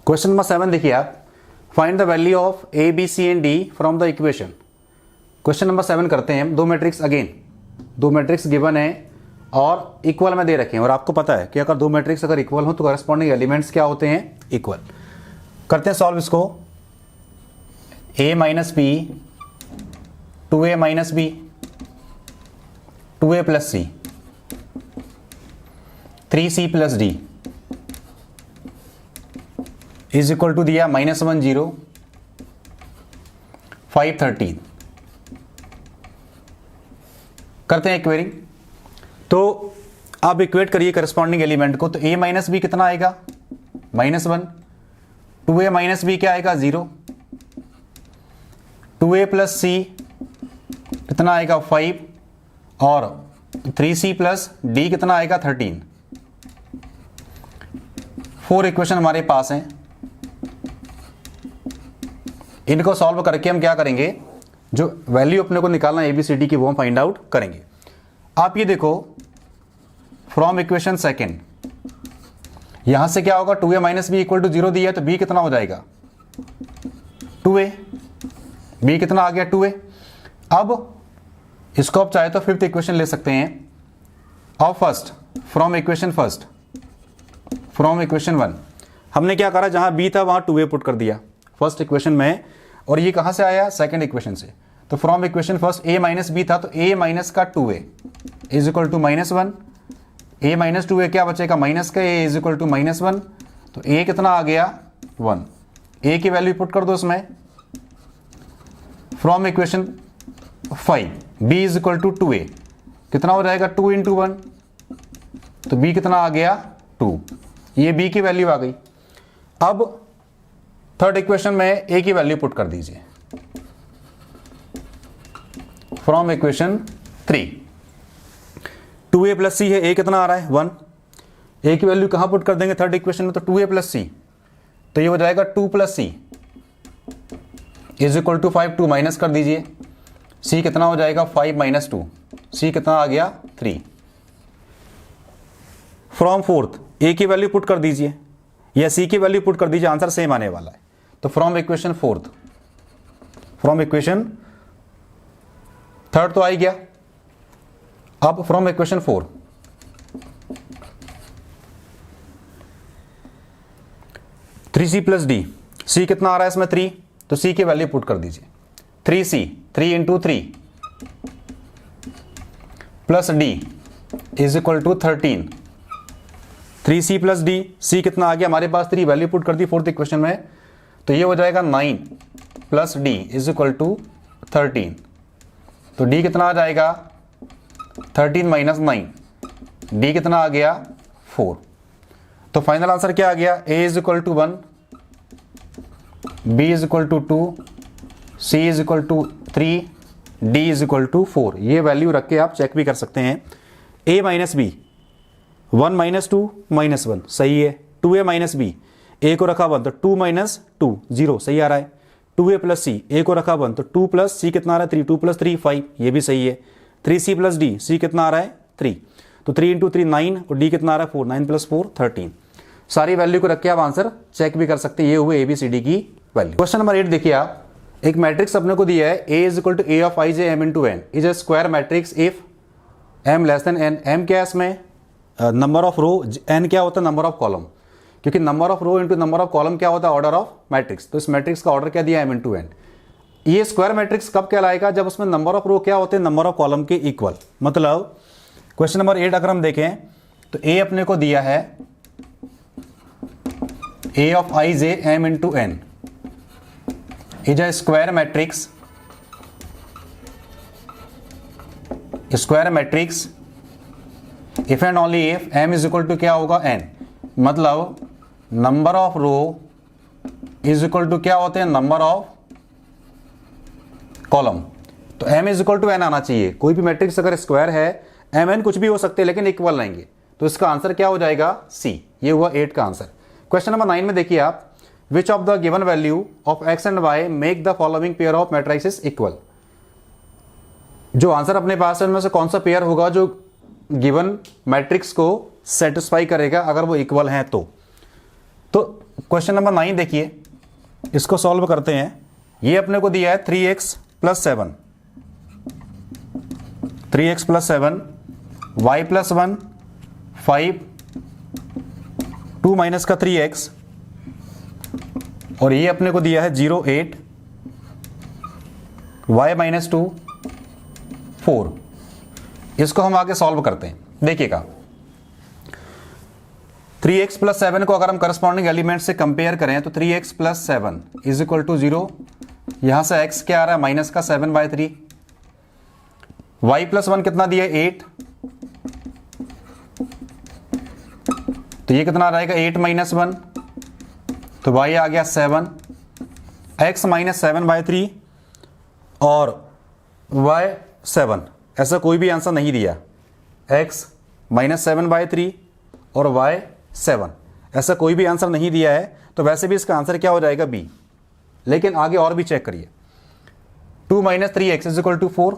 Question number 7 देखिए आप, find the value of a b c and d from the equation. Question number 7 करते हैं हम। दो मैट्रिक्स, अगेन दो मैट्रिक्स गिवन है और इक्वल में दे रखे हैं, और आपको पता है कि अगर दो मैट्रिक्स अगर इक्वल हो तो करस्पॉन्डिंग एलिमेंट्स क्या होते हैं, इक्वल। करते हैं सॉल्व इसको। a minus b, 2a minus b, 2a plus c, 3c plus d is equal to दिया -1 0 5 13। करते हैं इक्वेरिंग। तो आप इक्वेट करिए करस्पॉन्डिंग एलिमेंट को। तो a माइनस बी कितना आएगा, -1, 2a माइनस बी क्या आएगा, 0, 2a प्लस सी कितना आएगा, 5, और 3c प्लस डी कितना आएगा, 13। 4 इक्वेशन हमारे पास हैं। इनको सॉल्व करके हम क्या करेंगे, जो वैल्यू अपने को निकालना है ABCD की, वो हम फाइंड आउट करेंगे। आप ये देखो, फ्रॉम इक्वेशन सेकेंड, यहां से क्या होगा, 2a minus B equal to 0 दिया है, तो b कितना हो जाएगा, 2a। b कितना आ गया, 2a। अब इसको आप चाहे तो फिफ्थ इक्वेशन ले सकते हैं। और first, from equation first, from equation 1 हमने क्या करा, जहां b था वहां 2a पुट कर दिया फर्स्ट इक्वेशन में, और ये कहां से आया, सेकंड इक्वेशन से। तो from equation first a minus b था, तो a माइनस का 2a is equal to -1, a minus 2a क्या बचेगा, माइनस का a इज इक्वल टू -1, तो a कितना आ गया, 1। a की वैल्यू पुट कर दो इसमें। From equation 5 b is equal to 2a कितना हो जाएगा, 2 × 1, तो b कितना आ गया, 2। ये b की वैल्यू आ गई। अब थर्ड इक्वेशन में a की वैल्यू पुट कर दीजिए। फ्रॉम इक्वेशन 3 2a प्लस सी है, a कितना आ रहा है, 1। a की वैल्यू कहां पुट कर देंगे, थर्ड इक्वेशन में, तो 2a प्लस सी, तो ये हो जाएगा 2 plus c is equal to 5। 2 minus कर दीजिए, c कितना हो जाएगा, 5 - 2, c कितना आ गया, 3। फ्रॉम फोर्थ a की वैल्यू पुट कर दीजिए या c की वैल्यू पुट कर दीजिए, आंसर सेम आने वाला है। तो from equation fourth, from equation third तो आ ही गया। अब from equation 4 3c plus d, c कितना आ रहा है इसमें, 3, तो c की वैल्यू पुट कर दीजिए। 3c, 3 × 3 plus d is equal to 13। 3c plus d, c कितना आ गया हमारे पास, 3, वैल्यू पुट कर दी फोर्थ इक्वेशन में, तो ये हो जाएगा 9 plus d is equal to 13। तो d कितना आ जाएगा, 13 - 9, d कितना आ गया, 4। तो फाइनल आंसर क्या आ गया, a is equal to 1, b is equal to 2, c is equal to 3, d is equal to 4। ये वैल्यू रख के आप चेक भी कर सकते हैं। a माइनस बी, 1 - 2 -1 सही है। 2a माइनस बी, a को रखा 1 तो 2 - 2 0 सही आ रहा है। 2a प्लस सी, a को रखा 1 तो 2 प्लस c कितना आ रहा है, 3, 2 + 3 5, ये भी सही है। 3c प्लस डी, c कितना आ रहा है, 3, तो 3 × 3 9, और d कितना आ रहा है, 4, 9 + 4 13। सारी वैल्यू को रख के आप आंसर चेक भी कर सकते हैं। ये हुए ABCD की वैल्यू। क्वेश्चन नंबर 8 देखिए आप, एक मैट्रिक्स अपने को दिया है, a is equal to a of ij m × n is a square matrix if m less than n। m क्या है इसमें, नंबर ऑफ रो, n क्या होता है, नंबर ऑफ कॉलम, क्योंकि number of row into number of column क्या होता है, ऑर्डर ऑफ मैट्रिक्स। तो इस मैट्रिक्स का ऑर्डर क्या दिया, m × n। ये स्क्वायर मैट्रिक्स कब कहलाएगा, जब उसमें नंबर ऑफ रो क्या होते हैं, नंबर ऑफ कॉलम के इक्वल। मतलब क्वेश्चन नंबर 8 अगर हम देखें तो a अपने को दिया है a of ij m × n is a square matrix, square matrix if and only if m is equal to क्या होगा, n। मतलब number of row is equal to क्या होते हैं, नंबर ऑफ कॉलम। तो m is equal to n आना चाहिए। कोई भी मैट्रिक्स अगर स्क्वायर है, mn कुछ भी हो सकते हैं लेकिन इक्वल रहेंगे, तो इसका आंसर क्या हो जाएगा, c। ये हुआ 8 का आंसर। क्वेश्चन नंबर 9 में देखिए आप, which of the given value of x and y make the following pair of matrices equal. जो आंसर अपने पास है उनमें से कौन सा पेयर होगा जो गिवन मैट्रिक्स को सेटिस्फाई करेगा अगर वो इक्वल हैं तो क्वेश्चन नंबर 9 देखिए, इसको सॉल्व करते हैं। ये अपने को दिया है 3x plus 7, 3x plus 7, y plus 1, 5, 2 minus का 3x, और ये अपने को दिया है 0, 8, y माइनस 2, 4। इसको हम आगे सॉल्व करते हैं। देखिएगा 3x प्लस 7 को अगर हम करस्पॉन्डिंग एलिमेंट से कंपेयर करें तो 3x plus 7 is equal to 0, यहां से x क्या आ रहा है माइनस का 7/3, y प्लस 1 कितना दिया 8, तो ये कितना रहेगा 8 माइनस 1, तो y आ गया 7, x माइनस 7/3 और y 7। ऐसा कोई भी आंसर नहीं दिया, x माइनस 7/3 और y 7, ऐसा कोई भी आंसर नहीं दिया है। तो वैसे भी इसका आंसर क्या हो जाएगा b। लेकिन आगे और भी चेक करिए, 2 माइनस 3x इज इक्वल टू 4,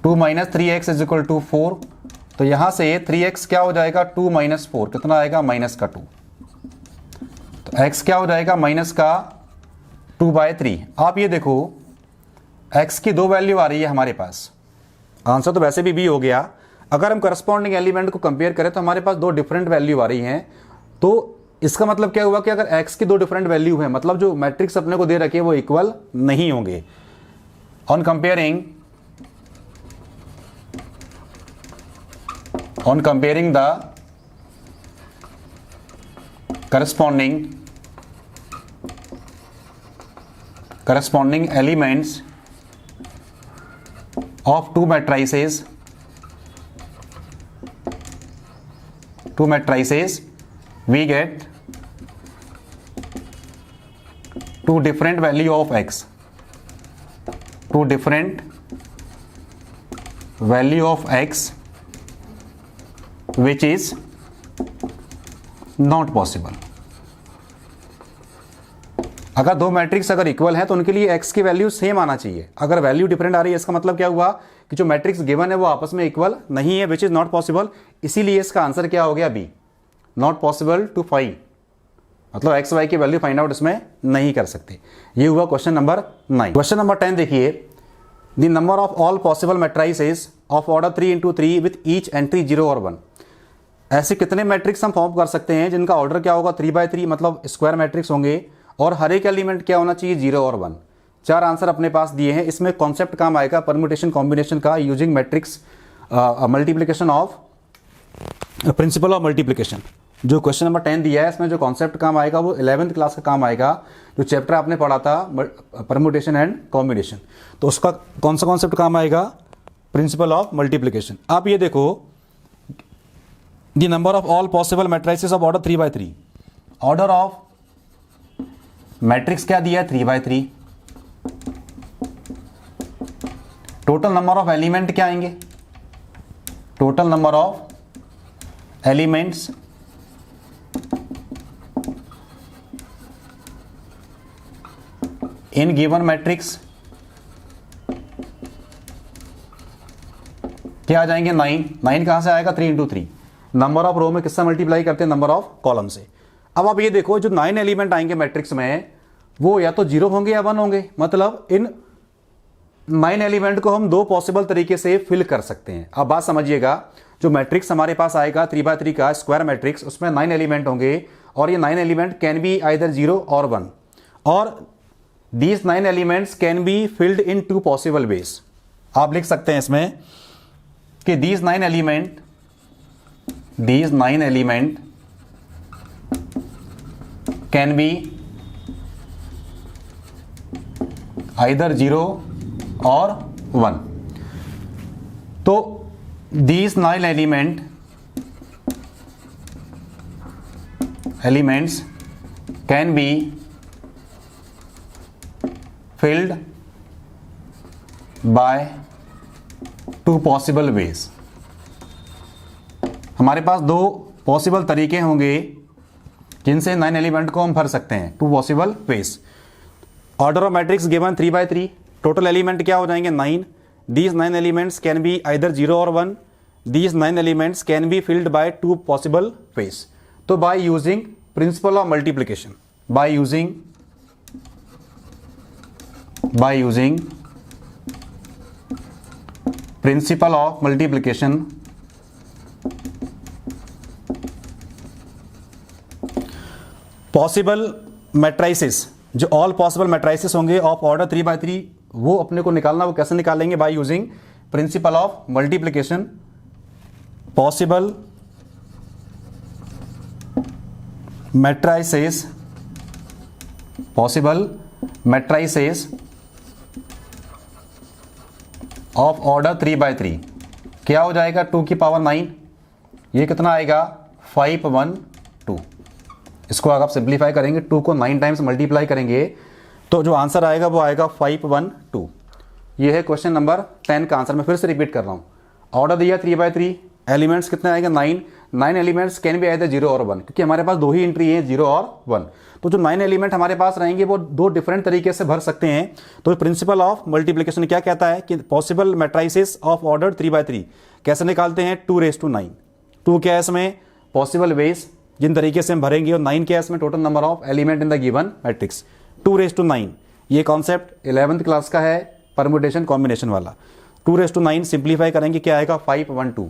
2 माइनस 3x इज इक्वल टू 4, तो यहां से 3x क्या हो जाएगा 2 माइनस 4, कितना आएगा माइनस का 2, तो x क्या हो जाएगा माइनस का 2/3। आप ये देखो x की दो वैल्यू आ रही है हमारे पास, आंसर तो वैसे भी b हो गया। अगर हम करस्पॉन्डिंग एलिमेंट को कंपेयर करें तो हमारे पास दो डिफरेंट वैल्यू आ रही हैं, तो इसका मतलब क्या हुआ कि अगर x की दो डिफरेंट वैल्यू है, मतलब जो मैट्रिक्स अपने को दे रखे हैं वो इक्वल नहीं होंगे। On comparing the corresponding elements of two matrices, we get two different value of x, which is not possible। अगर दो मैट्रिक्स अगर इक्वल है तो उनके लिए x की वैल्यू सेम आना चाहिए। अगर वैल्यू डिफरेंट आ रही है इसका मतलब क्या हुआ कि जो मैट्रिक्स गिवन है वो आपस में इक्वल नहीं है, विच इज नॉट पॉसिबल। इसीलिए इसका आंसर क्या हो गया b, not possible to find, मतलब एक्स वाई की वैल्यू फाइंड आउट इसमें नहीं कर सकते। ये हुआ क्वेश्चन नंबर 9। क्वेश्चन नंबर 10 देखिए, the number of all possible matrices of order 3x3 with each entry 0 और 1। ऐसे कितने मैट्रिक्स हम फॉर्म कर सकते हैं जिनका ऑर्डर क्या होगा 3x3, मतलब स्क्वायर मैट्रिक्स होंगे, और हर एक एलिमेंट क्या होना चाहिए 0 और 1। 4 आंसर अपने पास दिए हैं। इसमें कॉन्सेप्ट काम आएगा परम्यूटेशन कॉम्बिनेशन का, using matrix multiplication of principle of multiplication. जो क्वेश्चन नंबर 10 दिया है इसमें जो कॉन्सेप्ट काम आएगा वो 11th क्लास का काम आएगा, जो चैप्टर आपने पढ़ा था परम्यूटेशन एंड कॉम्बिनेशन, तो उसका कौन सा कॉन्सेप्ट काम आएगा, प्रिंसिपल ऑफ मल्टीप्लिकेशन। आप ये देखो, the number of all possible matrices of order 3x3, order of matrix क्या दिया है 3x3, total number of element क्या आएंगे, total number of elements in given matrix क्या आ जाएंगे 9 कहां से आएगा 3 × 3। नंबर ऑफ रो में किससे मल्टीप्लाई करते हैं, नंबर ऑफ कॉलम से। अब आप ये देखो जो 9 एलिमेंट आएंगे मैट्रिक्स में वो या तो 0 होंगे या 1 होंगे, मतलब इन 9 एलिमेंट को हम दो पॉसिबल तरीके से फिल कर सकते हैं। अब बात समझिएगा, जो मैट्रिक्स हमारे पास आएगा 3x3 का स्क्वायर मैट्रिक्स, उसमें 9 एलिमेंट होंगे और ये 9 एलिमेंट कैन बी आइदर 0 और 1, और these 9 elements can be filled in 2 possible ways. आप लिख सकते हैं इसमें कि these 9 element can be either 0 और 1। तो these 9 elements can be filled by 2 possible ways। हमारे पास दो पॉसिबल तरीके होंगे जिनसे 9 एलिमेंट को हम भर सकते हैं, 2 possible ways. Order of matrix given 3x3, total element क्या हो जाएंगे 9। These 9 elements can be either 0 or 1. These 9 elements can be filled by 2 possible ways। तो by using principle of multiplication by using principle of multiplication possible matrices, जो all possible matrices होंगे of order 3/3 वो अपने को निकालना, वो कैसे निकालेंगे? By using principle of multiplication, possible matrices of order 3/3 क्या हो जाएगा? 2 की पावर 9, ये कितना आएगा? 512। इसको अगर आप सिंप्लीफाई करेंगे, 2 को 9 टाइम्स मल्टीप्लाई करेंगे तो जो आंसर आएगा वो आएगा 512। ये है क्वेश्चन नंबर 10 का आंसर। मैं फिर से रिपीट कर रहा हूँ, ऑर्डर दिया 3/3, एलिमेंट्स कितने आएगा? 9 एलिमेंट्स कैन बी आइदर 0 और 1, क्योंकि हमारे पास 2 ही एंट्री है, 0 और 1। तो जो 9 एलिमेंट हमारे पास रहेंगे वो 2 डिफरेंट तरीके से भर सकते हैं। तो प्रिंसिपल ऑफ मल्टीप्लिकेशन क्या कहता है कि पॉसिबल मैट्राइसिस ऑफ ऑर्डर 3/3 कैसे निकालते हैं? 2⁻9। 2 क्या है इसमें? पॉसिबल वेज जिन तरीके से हम भरेंगे, और 9 क्या है इसमें? Total number of element in the given matrix. 2⁻9 ये कॉन्सेप्ट 11th क्लास का है, परम्यूटेशन कॉम्बिनेशन वाला। 2⁻9 सिंप्लीफाई करेंगे, क्या आएगा? 512।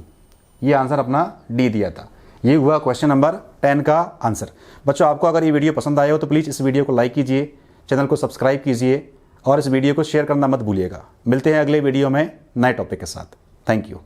ये आंसर अपना डी दिया था। ये हुआ क्वेश्चन नंबर 10 का आंसर। बच्चों, आपको अगर ये वीडियो पसंद आया हो तो प्लीज़ इस वीडियो को लाइक कीजिए, चैनल को सब्सक्राइब कीजिए और इस वीडियो को शेयर करना मत भूलिएगा। मिलते हैं अगले वीडियो में नए टॉपिक के साथ। Thank you.